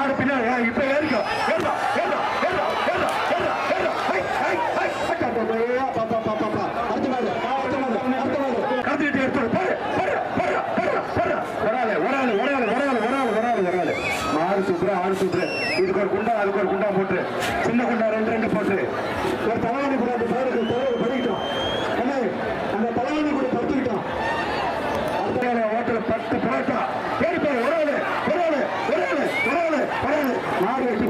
மாடு பின்னாடி இப்ப ஏறிக்கும் கடத்திட்டு எடுத்து மாடு சூப்பரா ஆடு சூப்பரு. இதுக்கு ஒரு குண்டா அதுக்கு ஒரு குண்டா போட்டு சின்ன குண்டா ரெண்டு போட்டு ஒரு தலைவணி கூட அந்த பேருக்கு படிக்கிட்டோம். அந்த தலைவணி கூட படுத்துக்கிட்டோம். ஹோட்டல் 10 புரோட்டா மாடு வச்சு